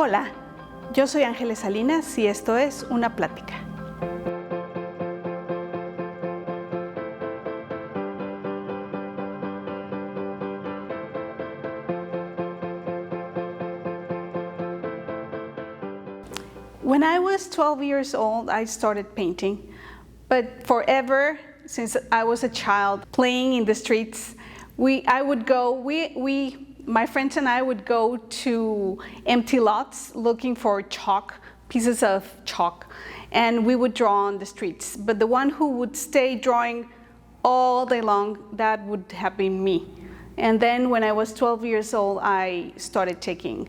Hola, yo soy Angeles Salinas y esto es Una Plática. When I was 12 years old, I started painting, but forever, since I was a child, playing in the streets, my friends and I would go to empty lots looking for pieces of chalk, and we would draw on the streets. But the one who would stay drawing all day long, that would have been me. And then when I was 12 years old, I started taking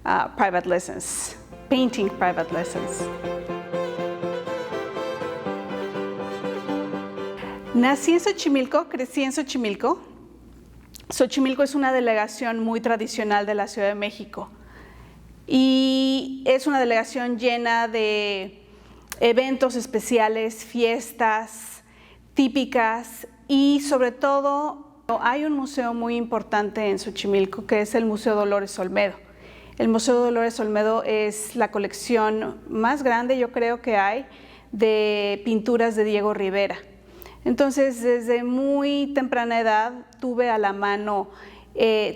private lessons, painting private lessons. Nací en Xochimilco, crecí en Xochimilco. Xochimilco es una delegación muy tradicional de la Ciudad de México y es una delegación llena de eventos especiales, fiestas típicas y sobre todo hay un museo muy importante en Xochimilco que es el Museo Dolores Olmedo. El Museo Dolores Olmedo es la colección más grande, yo creo que hay, de pinturas de Diego Rivera. Entonces, desde muy temprana edad tuve a la mano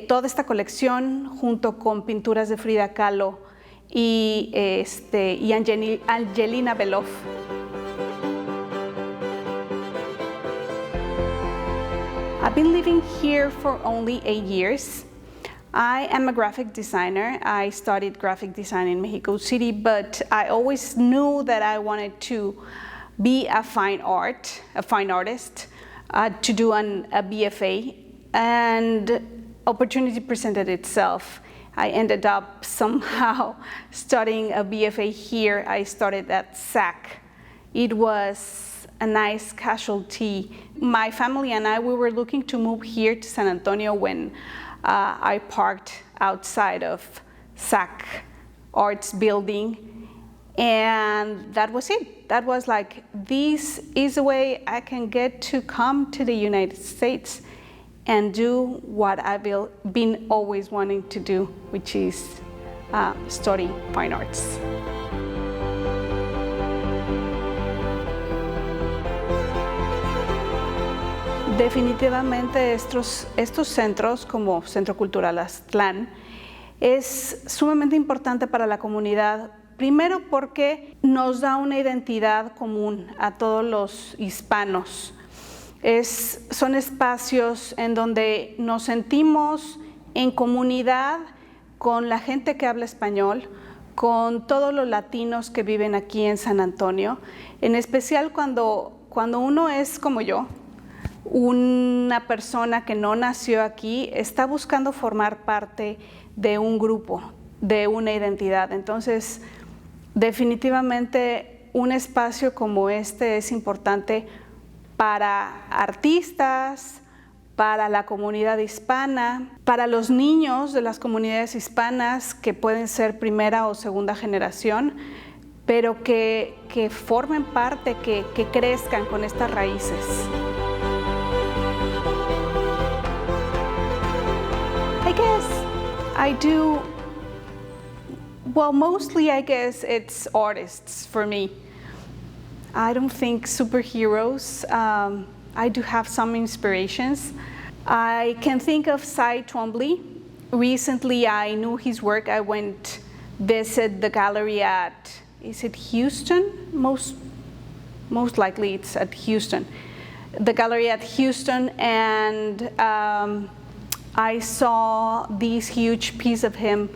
toda esta colección junto con pinturas de Frida Kahlo y Angelina Beloff. I've been living here for only 8 years. I am a graphic designer. I studied graphic design in Mexico City, but I always knew that I wanted to be a fine artist, to do a BFA, and opportunity presented itself. I ended up somehow studying a BFA here. I started at SAC. It was a nice casualty. My family and I, we were looking to move here to San Antonio when I parked outside of SAC Arts building, and that was it. That was like, this is a way I can get to come to the United States and do what I've been always wanting to do, which is study fine arts. Definitivamente estos centros, como Centro Cultural Aztlan, es sumamente importante para la comunidad. Primero porque nos da una identidad común a todos los hispanos. Son espacios en donde nos sentimos en comunidad con la gente que habla español, con todos los latinos que viven aquí en San Antonio, en especial cuando uno es como yo, una persona que no nació aquí, está buscando formar parte de un grupo, de una identidad. Entonces, definitivamente un espacio como este es importante para artistas, para la comunidad hispana, para los niños de las comunidades hispanas que pueden ser primera o segunda generación, pero que formen parte, que crezcan con estas raíces. I guess I do. Well, mostly I guess it's artists for me. I don't think superheroes. I do have some inspirations. I can think of Cy Twombly. Recently I knew his work. I went visit the gallery at, is it Houston? Most likely it's at Houston. The gallery at Houston, and I saw this huge piece of him.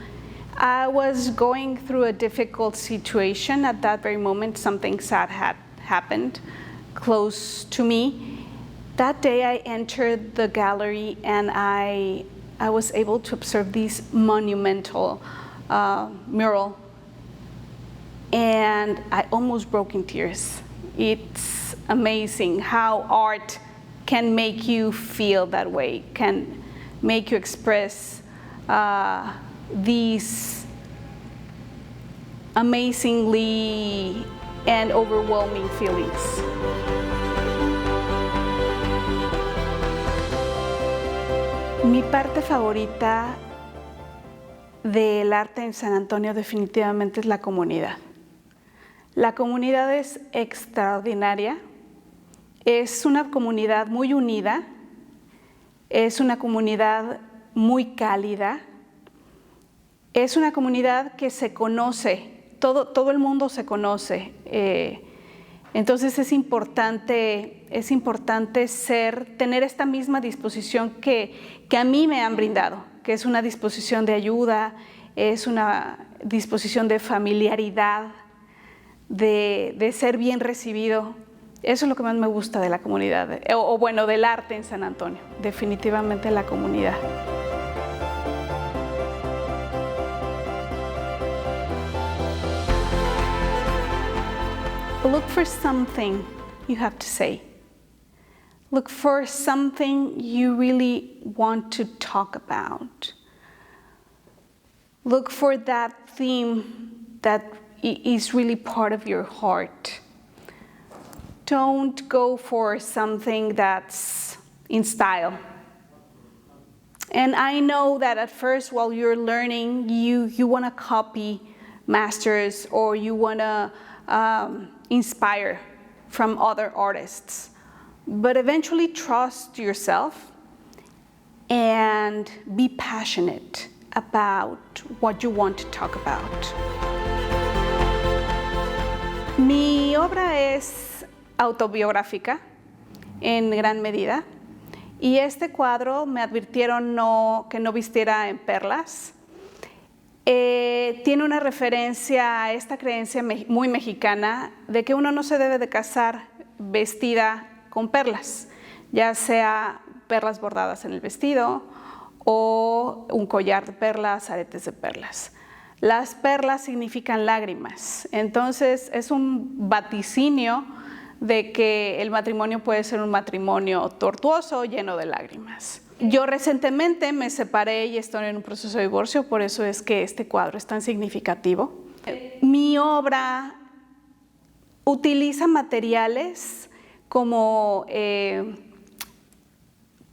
I was going through a difficult situation at that very moment. Something sad had happened close to me. That day I entered the gallery and I was able to observe this monumental mural, and I almost broke in tears. It's amazing how art can make you feel that way, can make you express these amazingly and overwhelming feelings. Mi parte favorita del arte en San Antonio definitivamente es la comunidad. La comunidad es extraordinaria, es una comunidad muy unida, es una comunidad muy cálida, es una comunidad que se conoce, todo el mundo se conoce. Entonces es importante tener esta misma disposición que a mí me han brindado, que es una disposición de ayuda, es una disposición de familiaridad, de ser bien recibido. Eso es lo que más me gusta de la comunidad, o bueno, del arte en San Antonio, definitivamente la comunidad. Look for something you have to say. Look for something you really want to talk about. Look for that theme that is really part of your heart. Don't go for something that's in style. And I know that at first while you're learning, you want to copy masters or you want to inspire from other artists. But eventually trust yourself and be passionate about what you want to talk about. Mi obra es autobiográfica en gran medida y este cuadro me advirtieron que no vistiera en perlas. Tiene una referencia a esta creencia muy mexicana de que uno no se debe de casar vestida con perlas, ya sea perlas bordadas en el vestido o un collar de perlas, aretes de perlas. Las perlas significan lágrimas, entonces es un vaticinio de que el matrimonio puede ser un matrimonio tortuoso, lleno de lágrimas. Yo recientemente me separé y estoy en un proceso de divorcio, por eso es que este cuadro es tan significativo. Mi obra utiliza materiales como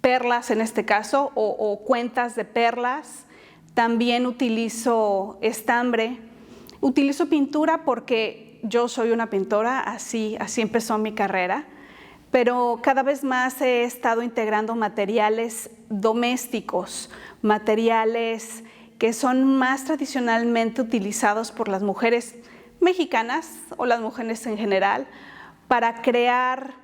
perlas en este caso, o cuentas de perlas. También utilizo estambre. Utilizo pintura porque yo soy una pintora, así empezó mi carrera. Pero cada vez más he estado integrando materiales domésticos, materiales que son más tradicionalmente utilizados por las mujeres mexicanas o las mujeres en general para crear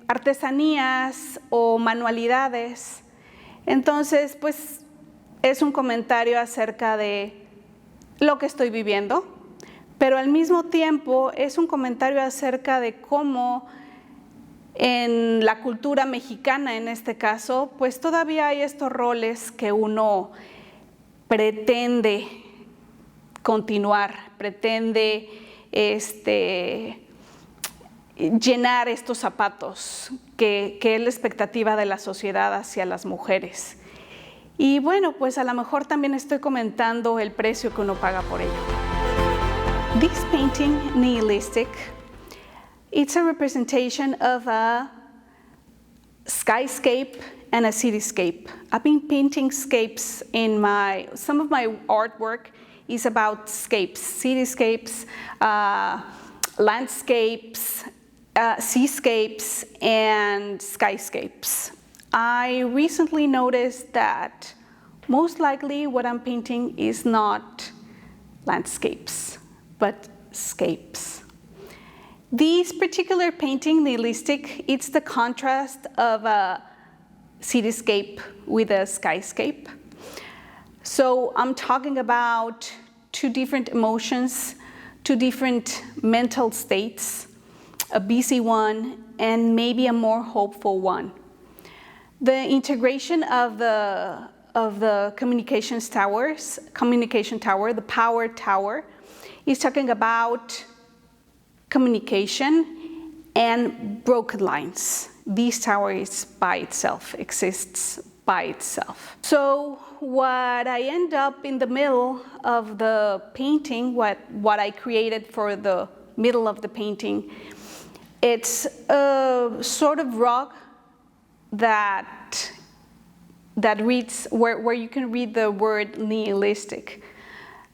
artesanías o manualidades. Entonces, pues es un comentario acerca de lo que estoy viviendo, pero al mismo tiempo es un comentario acerca de cómo en la cultura mexicana, en este caso, pues todavía hay estos roles que uno pretende continuar, pretende llenar estos zapatos, que es la expectativa de la sociedad hacia las mujeres. Y bueno, pues a lo mejor también estoy comentando el precio que uno paga por ello. This painting, Nihilistic, it's a representation of a skyscape and a cityscape. I've been painting scapes in some of my artwork is about scapes, cityscapes, landscapes, seascapes, and skyscapes. I recently noticed that most likely what I'm painting is not landscapes, but scapes. This particular painting, Nihilistic, it's the contrast of a cityscape with a skyscape. So I'm talking about two different emotions, two different mental states, a busy one and maybe a more hopeful one. The integration of the communication tower, the power tower, is talking about communication and broken lines. This tower is by itself, exists by itself. So what I end up in the middle of the painting, what I created for the middle of the painting, it's a sort of rock that that reads, where you can read the word nihilistic.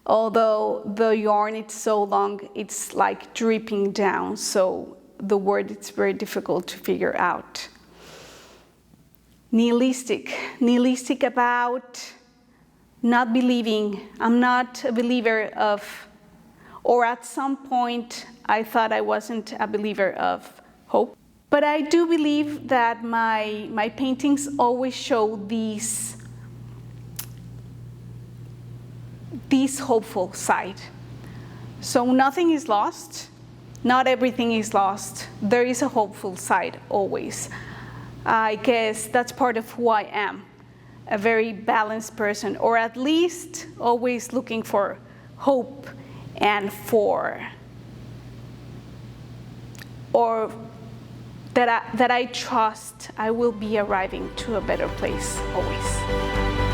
Although the yarn is so long, it's like dripping down, so the word is very difficult to figure out. Nihilistic about not believing. I'm not a believer of, or at some point I thought I wasn't a believer of hope. But I do believe that my paintings always show these hopeful side. So nothing is lost, not everything is lost. There is a hopeful side always. I guess that's part of who I am, a very balanced person, or at least always looking for hope and that I trust I will be arriving to a better place always.